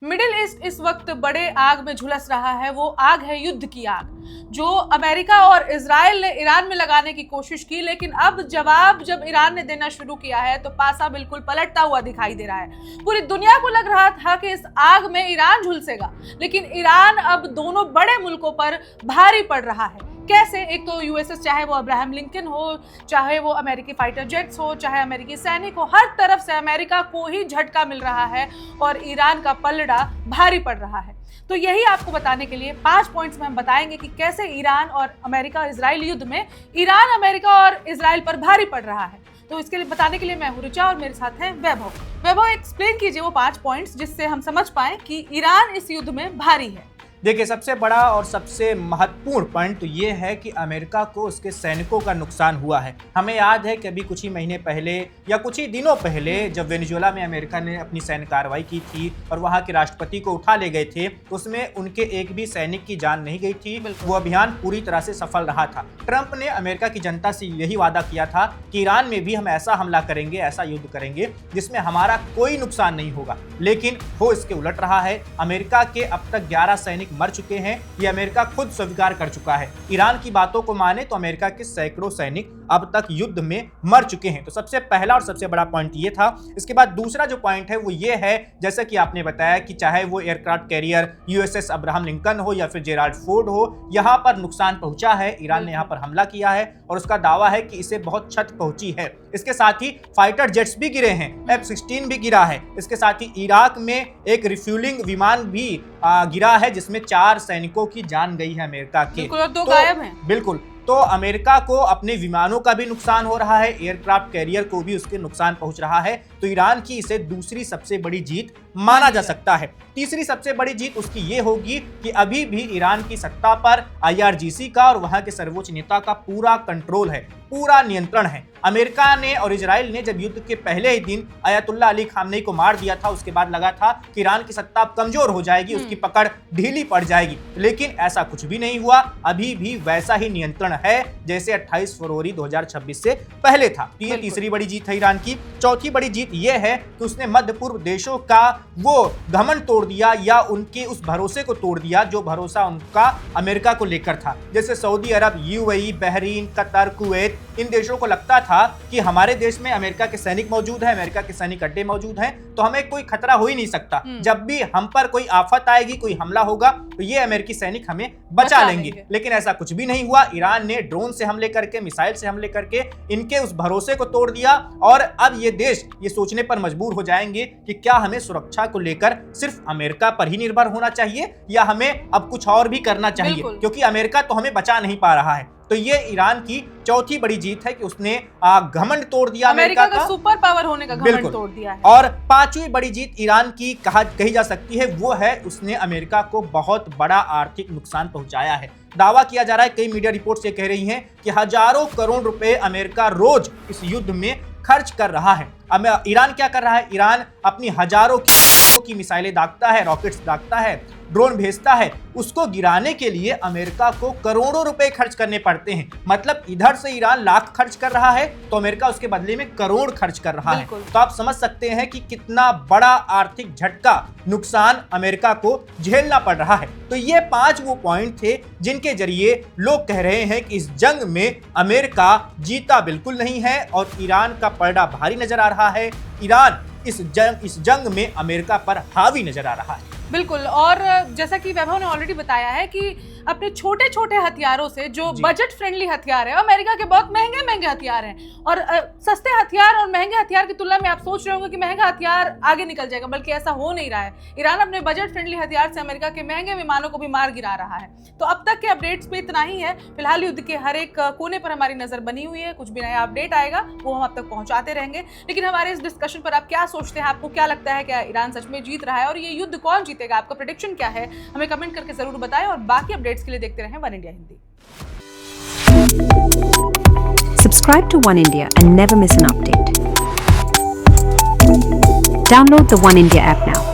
Middle east इस वक्त बड़े आग में झुलस रहा है। वो आग है युद्ध की आग, जो अमेरिका और इजराइल ने ईरान में लगाने की कोशिश की, लेकिन अब जवाब जब ईरान ने देना शुरू किया है तो पासा बिल्कुल पलटता हुआ दिखाई दे रहा है। पूरी दुनिया को लग रहा था कि इस आग में ईरान झुलसेगा, लेकिन ईरान अब दोनों बड़े मुल्कों पर भारी पड़ रहा है। कैसे? एक तो यूएसएस, चाहे वो अब्राहम लिंकन हो, चाहे वो अमेरिकी फाइटर जेट्स हो, चाहे अमेरिकी सैनिक हो, हर तरफ से अमेरिका को ही झटका मिल रहा है और ईरान का पलड़ा भारी पड़ रहा है। तो यही आपको बताने के लिए 5 पॉइंट्स में हम बताएंगे कि कैसे ईरान और अमेरिका इजराइल युद्ध में ईरान अमेरिका और इजराइल पर भारी पड़ रहा है। तो इसके लिए बताने के लिए मैं हूं ऋचा और मेरे साथ हैं वैभव। वैभव, एक्सप्लेन कीजिए वो 5 पॉइंट्स जिससे हम समझ पाए कि ईरान इस युद्ध में भारी है। देखिए, सबसे बड़ा और सबसे महत्वपूर्ण पॉइंट तो ये है कि अमेरिका को उसके सैनिकों का नुकसान हुआ है। हमें याद है कि अभी कुछ ही महीने पहले या कुछ ही दिनों पहले जब वेनेजुएला में अमेरिका ने अपनी सैन्य कार्रवाई की थी और वहां के राष्ट्रपति को उठा ले गए थे, तो उसमें उनके एक भी सैनिक की जान नहीं गई थी। वो अभियान पूरी तरह से सफल रहा था। ट्रंप ने अमेरिका की जनता से यही वादा किया था कि ईरान में भी हम ऐसा हमला करेंगे, ऐसा युद्ध करेंगे जिसमें हमारा कोई नुकसान नहीं होगा, लेकिन हो इसके उलट रहा है। अमेरिका के अब तक 11 सैनिक मर चुके हैं, ये अमेरिका खुद स्वीकार कर चुका है। ईरान की बातों को माने तो अमेरिका के सैकड़ों सैनिक अब तक युद्ध में मर चुके हैं। तो सबसे पहला और सबसे बड़ा पॉइंट ये था। इसके बाद दूसरा जो पॉइंट है वो ये है, जैसा कि आपने बताया कि चाहे वो aircraft carrier USS Abraham Lincoln हो या फिर जेराल्ड फोर्ड हो, यहाँ पर नुकसान पहुंचा है। ईरान ने यहाँ पर हमला किया है और उसका दावा है कि इसे बहुत क्षति पहुंची है। इसके साथ ही फाइटर जेट्स भी गिरे हैं, F-16 भी गिरा है। इसके साथ ही इराक में एक रिफ्यूलिंग विमान भी गिरा है जिसमें 4 सैनिकों की जान गई है अमेरिका के, और 2 गायब हैं। बिल्कुल। तो अमेरिका को अपने विमानों का भी नुकसान हो रहा है, एयरक्राफ्ट कैरियर को भी उसके नुकसान पहुंच रहा है। तो ईरान की इसे दूसरी सबसे बड़ी जीत माना जा सकता है। तीसरी सबसे बड़ी जीत उसकी ये होगी कि अभी भी ईरान की सत्ता पर IRGC का और वहां के सर्वोच्च नेता का पूरा कंट्रोल है, पूरा नियंत्रण है। अमेरिका ने और इजराइल ने जब युद्ध के पहले ही दिन अयतुल्ला अली खामनेई को मार दिया था, उसके बाद लगा था कि ईरान की सत्ता कमजोर हो जाएगी, उसकी पकड़ ढीली पड़ जाएगी, लेकिन ऐसा कुछ भी नहीं हुआ। अभी भी वैसा ही नियंत्रण है जैसे 28 फरवरी 2026 से पहले था। ये तीसरी बड़ी जीत है ईरान की। चौथी बड़ी जीत यह है कि उसने मध्य पूर्व देशों का वो घमंड तोड़ दिया या उनके उस भरोसे को तोड़ दिया जो भरोसा उनका अमेरिका को लेकर था। जैसे सऊदी अरब, UAE, बहरीन, कतर, कुवैत, इन देशों को लगता था कि हमारे देश में अमेरिका के सैनिक मौजूद हैं, अमेरिका के सैनिक अड्डे मौजूद हैं, तो हमें कोई खतरा हो ही नहीं सकता। जब भी हम पर कोई आफत आएगी, कोई हमला होगा, तो ये अमेरिकी सैनिक हमें बचा लेंगे। लेकिन ऐसा कुछ भी नहीं हुआ। ईरान ने ड्रोन से हमले करके, मिसाइल से हमले करके इनके उस भरोसे को तोड़ दिया और अब ये देश ये सोचने पर मजबूर हो जाएंगे कि क्या हमें सुरक्षा को लेकर सिर्फ अमेरिका पर ही निर्भर होना चाहिए या हमें अब कुछ और भी करना चाहिए, क्योंकि अमेरिका तो हमें बचा नहीं पा रहा है। तो ये ईरान की चौथी बड़ी जीत है कि उसने घमंड तोड़ दिया, अमेरिका का सुपर पावर होने का घमंड तोड़ दिया है। और पांचवी बड़ी जीत ईरान की कही जा सकती है वो है उसने अमेरिका को बहुत बड़ा आर्थिक नुकसान पहुंचाया है। दावा किया जा रहा है, कई मीडिया रिपोर्ट्स ये कह रही हैं कि हजारों करोड़ रुपए अमेरिका रोज इस युद्ध में खर्च कर रहा है। अब ईरान क्या कर रहा है? ईरान अपनी हजारों की मिसाइलें दागता है, रॉकेट्स दागता है, ड्रोन भेजता है। उसको गिराने के लिए अमेरिका को करोड़ों रुपए खर्च करने पड़ते हैं। मतलब इधर से ईरान लाख खर्च कर रहा है तो अमेरिका उसके बदले में करोड़ खर्च कर रहा है। तो आप समझ सकते हैं कि कितना बड़ा आर्थिक झटका, नुकसान अमेरिका को झेलना पड़ रहा है। तो ये 5 वो पॉइंट थे जिनके जरिए लोग कह रहे हैं कि इस जंग में अमेरिका जीता बिल्कुल नहीं है और ईरान का पलड़ा भारी नजर आ रहा है। ईरान इस जंग में अमेरिका पर हावी नजर आ रहा है। बिल्कुल। और जैसा कि वैभव ने ऑलरेडी बताया है कि अपने छोटे छोटे हथियारों से, जो बजट फ्रेंडली हथियार है, अमेरिका के बहुत महंगे महंगे हथियार हैं और सस्ते हथियार और महंगे हथियार की तुलना में आप सोच रहे होंगे कि महंगा हथियार आगे निकल जाएगा, बल्कि ऐसा हो नहीं रहा है। ईरान अपने बजट फ्रेंडली हथियार से अमेरिका के महंगे विमानों को भी मार गिरा रहा है। तो अब तक के अपडेट्स पे इतना ही है। फिलहाल युद्ध के हर एक कोने पर हमारी नजर बनी हुई है। कुछ भी नया अपडेट आएगा वो हम आप तक पहुंचाते रहेंगे। लेकिन हमारे इस डिस्कशन पर आप क्या सोचते हैं? आपको क्या लगता है, क्या ईरान सच में जीत रहा है और ये युद्ध कौन जीतेगा? आपका प्रेडिक्शन क्या है? हमें कमेंट करके जरूर बताएं और बाकी अपडेट्स के लिए देखते रहें one India Hindi. Subscribe to One India and never miss an update. Download the One India app now.